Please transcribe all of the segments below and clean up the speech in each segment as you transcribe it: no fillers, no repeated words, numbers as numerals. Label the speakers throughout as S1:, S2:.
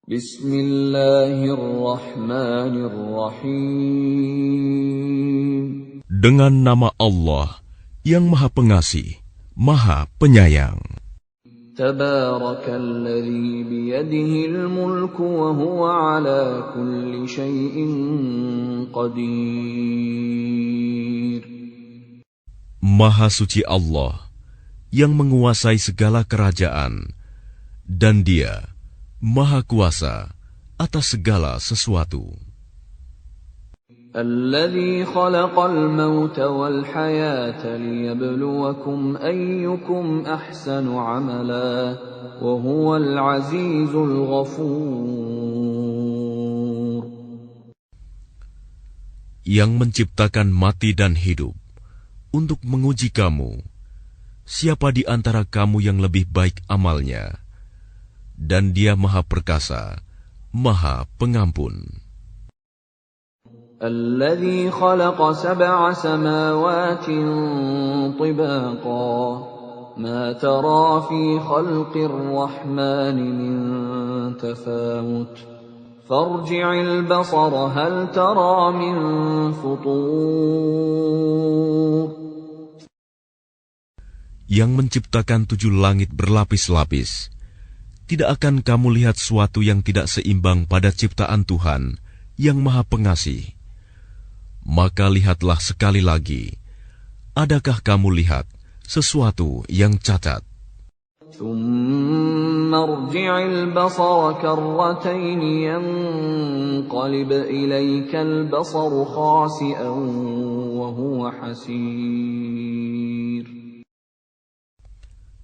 S1: Bismillahirrahmanirrahim.
S2: Dengan nama Allah yang Maha Pengasih, Maha Penyayang.
S1: Tabarakalladzi biyadihil mulku wa huwa ala kulli syai'in qadir.
S2: Maha suci Allah yang menguasai segala kerajaan, dan Dia Maha Kuasa atas segala sesuatu.
S1: الذي خلق الموت والحياة ليبلوكم أيكم أحسن عملا وهو العزيز الغفور.
S2: Yang menciptakan mati dan hidup untuk menguji kamu, siapa di antara kamu yang lebih baik amalnya, dan Dia Maha Perkasa, Maha Pengampun.
S1: الذي خلق 7 سماوات طباقا ما ترى في خلق الرحمن من تفاوت فارجع البصر هل ترى من فطور.
S2: Yang menciptakan 7 langit berlapis-lapis, tidak akan kamu lihat suatu yang tidak seimbang pada ciptaan Tuhan yang Maha Pengasih? Maka lihatlah sekali lagi, adakah kamu lihat sesuatu yang cacat?
S1: ثم ارجع البصر كرتين ينقلب إليك البصر خاسئا وهو حسير.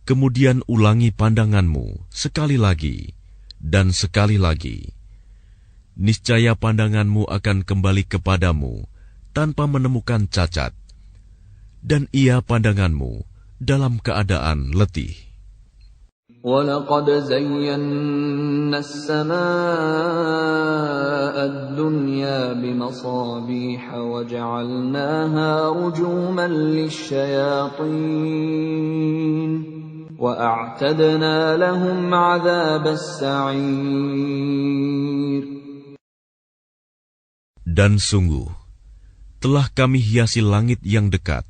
S2: Kemudian ulangi pandanganmu sekali lagi dan sekali lagi. Niscaya pandanganmu akan kembali kepadamu tanpa menemukan cacat, dan ia pandanganmu dalam keadaan letih.
S1: وَلَقَدْ زَيَّنَّا السَّمَاءَ الدُّنْيَا بِمَصَابِيحَ وَجَعَلْنَاهَا رُجُومًا لِلشَّيَاطِينِ وَأَعْتَدْنَا لَهُمْ عَذَابَ السَّعِيرِ.
S2: Dan sungguh, telah kami hiasi langit yang dekat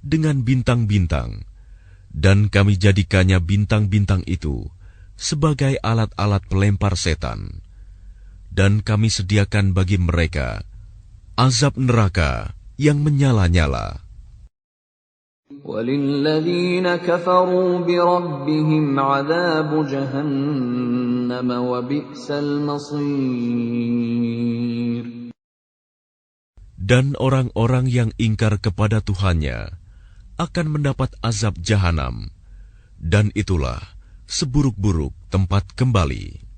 S2: dengan bintang-bintang, dan kami jadikannya bintang-bintang itu sebagai alat-alat pelempar setan, dan kami sediakan bagi mereka azab neraka yang menyala-nyala.
S1: وَلِلَّذِينَ كَفَرُوا بِرَبِّهِمْ عَذَابُ جَهَنَّمَ وَبِئْسَ الْمَصِيرُ.
S2: Dan orang-orang yang ingkar kepada Tuhannya akan mendapat azab jahanam, dan itulah seburuk-buruk tempat kembali.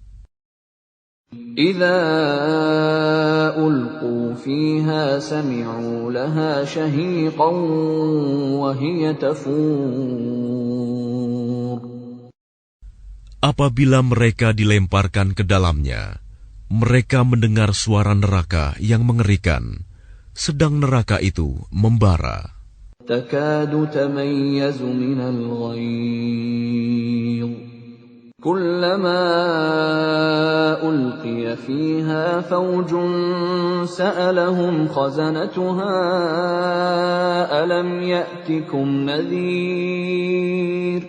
S1: إِذَا أُلْقُوا فِيهَا سَمِعُوا لَهَا شَهِيقًا وَهِيَ تَفُورُ.
S2: Apabila mereka dilemparkan ke dalamnya, mereka mendengar suara neraka yang mengerikan, sedang neraka itu membara.
S1: تَكَادُ تَمَيَّزُ مِنَ الْغَيْظِ كُلَّمَا أُلْقِيَ فِيهَا فَوْجٌ سَأَلَهُمْ خَزَنَتُهَا أَلَمْ يَأْتِكُمْ نَذِيرٌ.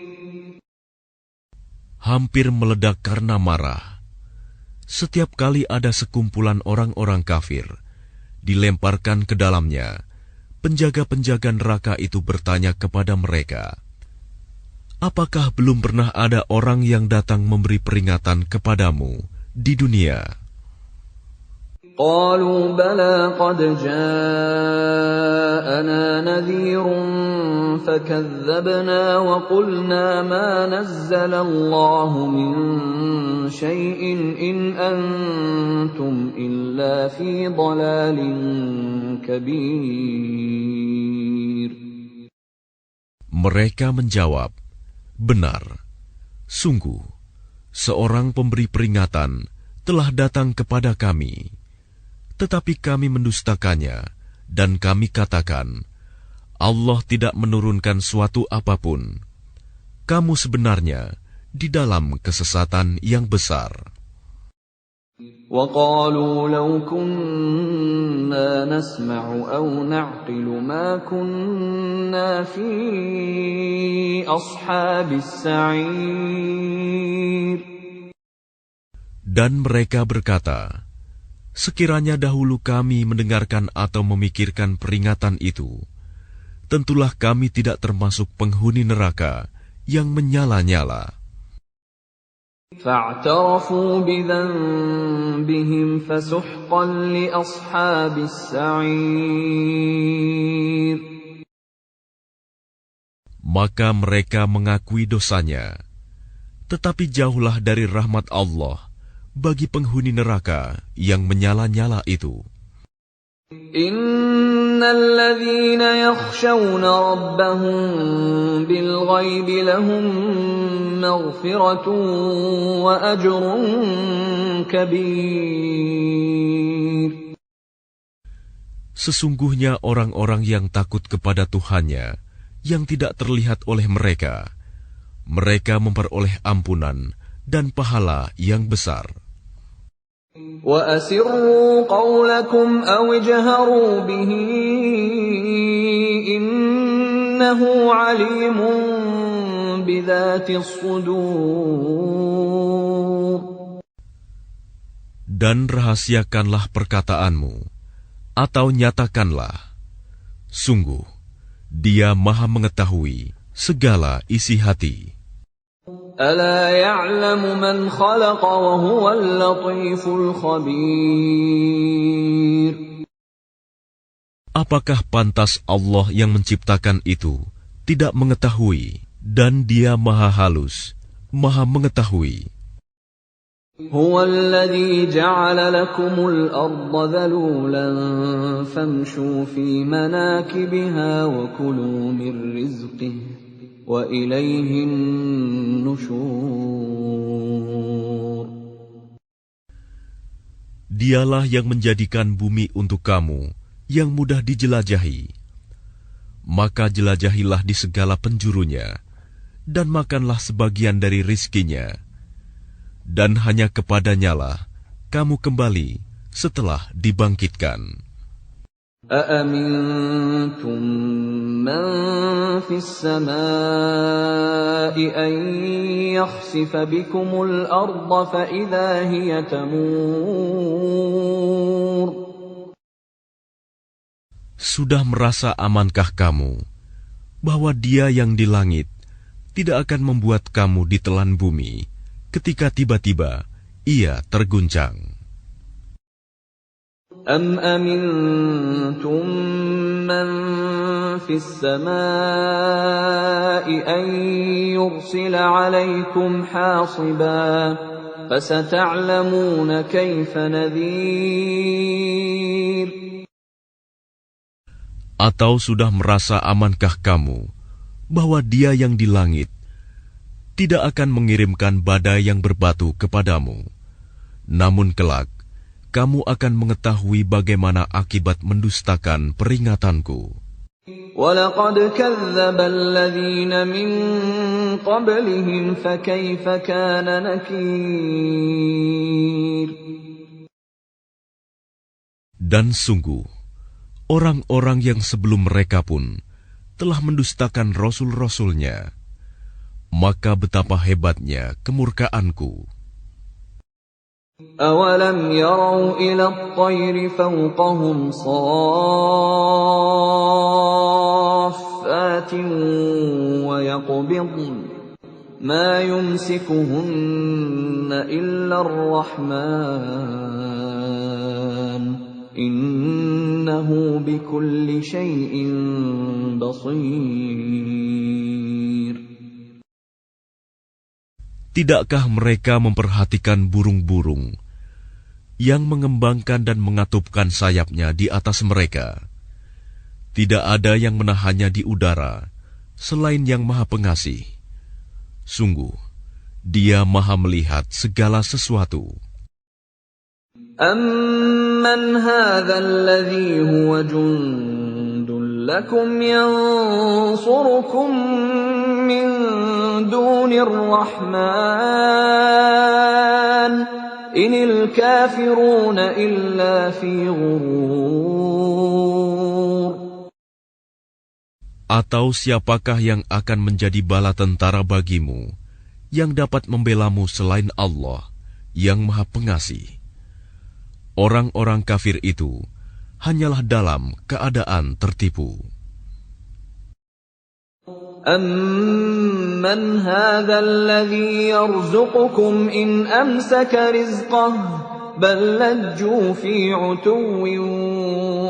S2: Hampir meledak karena marah. Setiap kali ada sekumpulan orang-orang kafir dilemparkan ke dalamnya, penjaga-penjaga neraka itu bertanya kepada mereka, apakah belum pernah ada orang yang datang memberi peringatan kepadamu di dunia?
S1: قالوا بلى قد جاءنا نذير فكذبنا وقلنا ما نزل الله من شيء إن أنتم إلا في ضلال كبير.
S2: Mereka menjawab, benar, sungguh, seorang pemberi peringatan telah datang kepada kami. Tetapi kami mendustakannya, dan kami katakan, Allah tidak menurunkan suatu apapun. Kamu sebenarnya di dalam kesesatan yang besar.
S1: وَقَالُوا لَوْ كُنَّا نَسْمَعُ أَوْ نَعْقِلُ مَا كُنَّا فِي أَصْحَابِ السَّعِيرِ.
S2: Dan mereka berkata, sekiranya dahulu kami mendengarkan atau memikirkan peringatan itu, tentulah kami tidak termasuk penghuni neraka yang menyala-nyala.
S1: فَاعْتَرَفُوا بِذَنبِهِمْ فَسُحْقًا لِأَصْحَابِ السَّعِيرِ.
S2: Maka mereka mengakui dosanya, tetapi jauhlah dari rahmat Allah bagi penghuni neraka yang menyala-nyala itu.
S1: Innalladzina yakhshawna rabbahum bilghaibi lahum maghfiratun wa ajrun kabir.
S2: Sesungguhnya orang-orang yang takut kepada Tuhannya yang tidak terlihat oleh mereka, mereka memperoleh ampunan dan pahala yang besar.
S1: وَأَسِرُّوا قَوْلَكُمْ أَوِ اجْهَرُوا بِهِ إِنَّهُ عَلِيمٌ بِذَاتِ الصُّدُورِ.
S2: Dan rahasiakanlah perkataanmu, atau nyatakanlah, sungguh, Dia Maha mengetahui segala isi hati.
S1: أَلَا يَعْلَمُ مَنْ خَلَقَ وَهُوَ اللَّطِيفُ الْخَبِيرُ.
S2: Apakah pantas Allah yang menciptakan itu tidak mengetahui, dan Dia Maha halus, Maha mengetahui.
S1: هُوَ الَّذِي جَعَلَ لَكُمُ الْأَرْضَ ذَلُولًا فَامْشُوا فِي مَنَاكِبِهَا وَكُلُوا مِنْ رِزْقِهِ وَإِلَيْهِ النُّشُورُ.
S2: Dialah yang menjadikan bumi untuk kamu yang mudah dijelajahi. Maka jelajahilah di segala penjurunya, dan makanlah sebagian dari rizkinya. Dan hanya kepadanyalah kamu kembali setelah dibangkitkan.
S1: أَأَمِنْتُمْ مَنْ فِي السَّمَاءِ أَنْ يَخْسِفَ بِكُمُ الْأَرْضَ فَإِذَا هِيَ تَمُورُ.
S2: Sudah merasa amankah kamu bahwa Dia yang di langit tidak akan membuat kamu ditelan bumi ketika tiba-tiba Ia terguncang?
S1: أَمْ أَمِنْتُمْ مَنْ فِي السَّمَاءِ أَنْ يُرْسِلَ عَلَيْكُمْ حَاصِبًا فَسَتَعْلَمُونَ كَيْفَ نَذِيرٌ.
S2: Atau sudah merasa amankah kamu bahwa Dia yang di langit tidak akan mengirimkan badai yang berbatu kepadamu? Namun kelak kamu akan mengetahui bagaimana akibat mendustakan peringatanku.
S1: وَلَقَدْ كَذَّبَ الَّذِينَ مِن قَبْلِهِمْ فَكَيْفَ كَانَ نَكِيرِ.
S2: Dan sungguh, orang-orang yang sebelum mereka pun telah mendustakan rasul-rasulnya. Maka betapa hebatnya kemurkaanku.
S1: أَوَلَمْ يَرَوْا إِلَى الطَّيْرِ فَوْقَهُمْ صَافَّاتٍ وَيَقْبِضْنَ مَا يُمْسِكُهُنَّ إِلَّا الرَّحْمَنُ إِنَّهُ بِكُلِّ شَيْءٍ بَصِيرٌ.
S2: Tidakkah mereka memperhatikan burung-burung yang mengembangkan dan mengatupkan sayapnya di atas mereka? Tidak ada yang menahannya di udara selain Yang Maha Pengasih. Sungguh, Dia Maha melihat segala sesuatu.
S1: أَمَّنْ هَذَا الَّذِي هُوَ جُنْدٌ لَكُمْ يَنْصُرُكُمْ مِنْ دُونِ الرَّحْمَنِ inil kafiruna illa fi ghurur.
S2: Atau siapakah yang akan menjadi bala tentara bagimu, yang dapat membelamu selain Allah, yang Maha Pengasih? Orang-orang kafir itu hanyalah dalam keadaan tertipu.
S1: أَمَّنْ هَذَا الَّذِي يَرْزُقُكُمْ إِنْ أَمْسَكَ رِزْقَهُ بَلْ لَجُّوا فِي عُتُوٍّ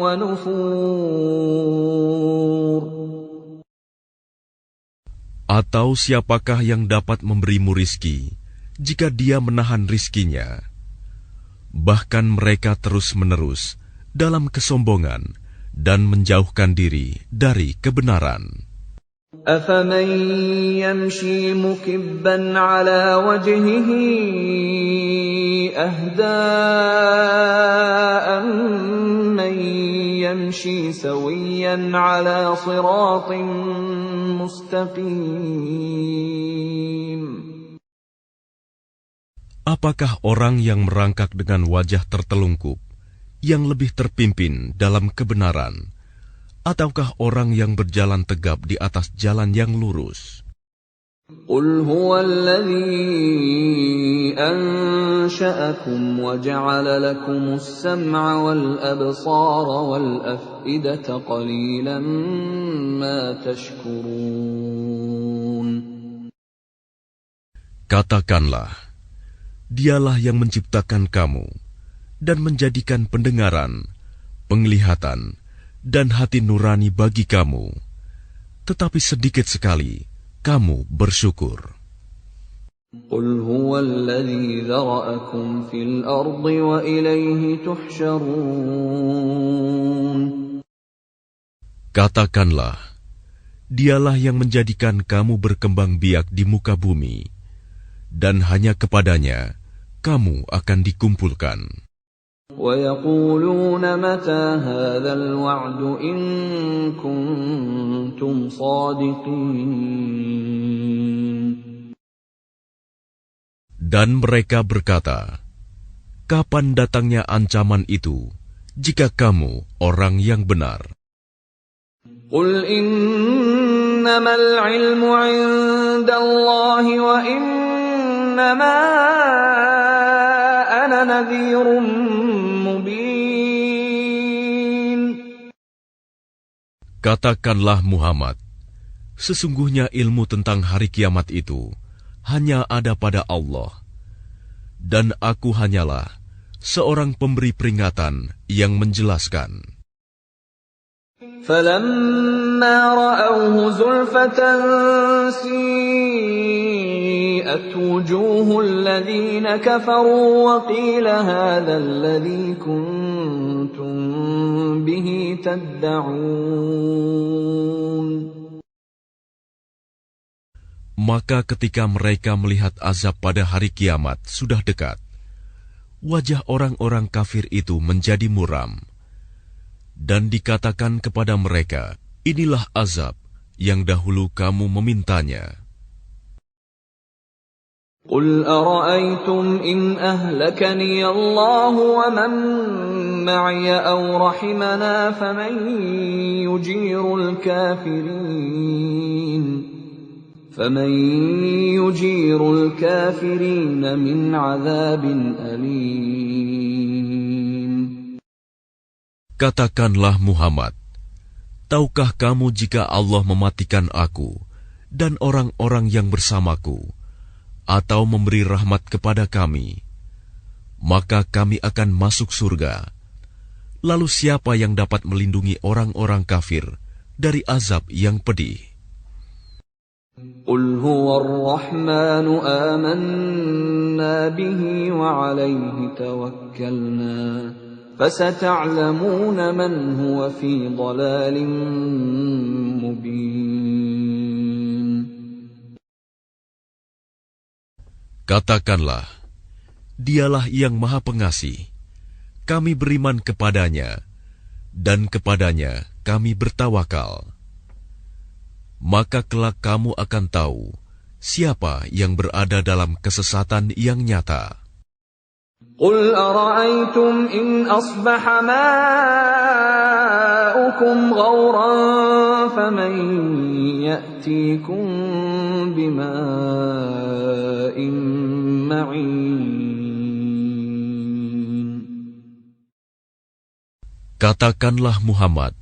S1: وَنُفُورٍ.
S2: Atau siapakah yang dapat memberimu rizki jika dia menahan rizkinya? Bahkan mereka terus-menerus dalam kesombongan dan menjauhkan diri dari kebenaran.
S1: أَفَمَنْ يَمْشِي مُكِبًّا عَلَى وَجْهِهِ أَهْدَىٰ أَمَّن يَمْشِي سَوِيًّا عَلَى صِرَاطٍ مُسْتَقِيمٍ.
S2: Apakah orang yang merangkak dengan wajah tertelungkup yang lebih terpimpin dalam kebenaran, ataukah orang yang berjalan tegap di atas jalan yang lurus?
S1: قُلْ هُوَ الَّذِي أَنشَأَكُمْ وَجَعَلَ لَكُمُ السَّمْعَ وَالْأَبْصَارَ وَالْأَفْئِدَةَ قَلِيلًا مَا تَشْكُرُونَ.
S2: Katakanlah, Dialah yang menciptakan kamu dan menjadikan pendengaran, penglihatan, dan hati nurani bagi kamu, tetapi sedikit sekali kamu bersyukur.
S1: قُلْ هُوَ الَّذِي ذَرَأَكُمْ فِي الْأَرْضِ وَإِلَيْهِ تُحْشَرُونَ.
S2: Katakanlah, Dialah yang menjadikan kamu berkembang biak di muka bumi, dan hanya kepadanya kamu akan dikumpulkan.
S1: وَيَقُولُونَ مَتَى هَذَا الْوَعْدُ إِن كُنتُمْ صَادِقِينَ.
S2: Dan mereka berkata, kapan datangnya ancaman itu, jika kamu orang yang benar?
S1: قُلْ إِنَّمَا الْعِلْمُ عِندَ اللَّهِ وَإِنَّمَا أَنَا نَذِيرٌ مُبِينٌ.
S2: Katakanlah Muhammad, sesungguhnya ilmu tentang hari kiamat itu hanya ada pada Allah, dan aku hanyalah seorang pemberi peringatan yang menjelaskan.
S1: فَلَمَّا رَأَوْهُ زُلْفَةً سِيئَتْ وُجُوهُ الَّذِينَ كَفَرُوا وَقِيلَ هَذَا الَّذِي كُنتُم بِهِ تَدَّعُونَ.
S2: Maka ketika mereka melihat azab pada hari kiamat sudah dekat, wajah orang-orang kafir itu menjadi muram, dan dikatakan kepada mereka, inilah azab yang dahulu kamu memintanya.
S1: قُلْ أَرَأَيْتُمْ إِنْ أَهْلَكَنِيَ اللَّهُ وَمَن مَّعِيَ أَوْ رَحِمَنَا فَمَن يُجِيرُ الْكَافِرِينَ مِنْ عَذَابٍ أَلِيمٍ.
S2: Katakanlah Muhammad, tahukah kamu jika Allah mematikan aku dan orang-orang yang bersamaku, atau memberi rahmat kepada kami, maka kami akan masuk surga. Lalu siapa yang dapat melindungi orang-orang kafir dari azab yang pedih?
S1: قُلْ هُوَ الرَّحْمَنُ آمَنَّا بِهِ وَعَلَيْهِ تَوَكَّلْنَا فَسَتَعْلَمُونَ مَنْ هُوَ فِي ضَلَالٍ مُبِينٍ.
S2: Katakanlah, Dialah yang Maha Pengasih. Kami beriman kepadanya, dan kepadanya kami bertawakal. Maka kelak kamu akan tahu siapa yang berada dalam kesesatan yang nyata.
S1: قل أرأيتم إن أصبح ماؤكم غورا فمن يأتيكم بماء معين.
S2: Katakanlah Muhammad,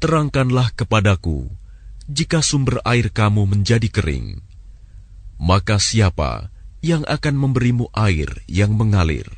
S2: terangkanlah kepadaku, jika sumber air kamu menjadi kering, maka siapa yang akan memberimu air yang mengalir?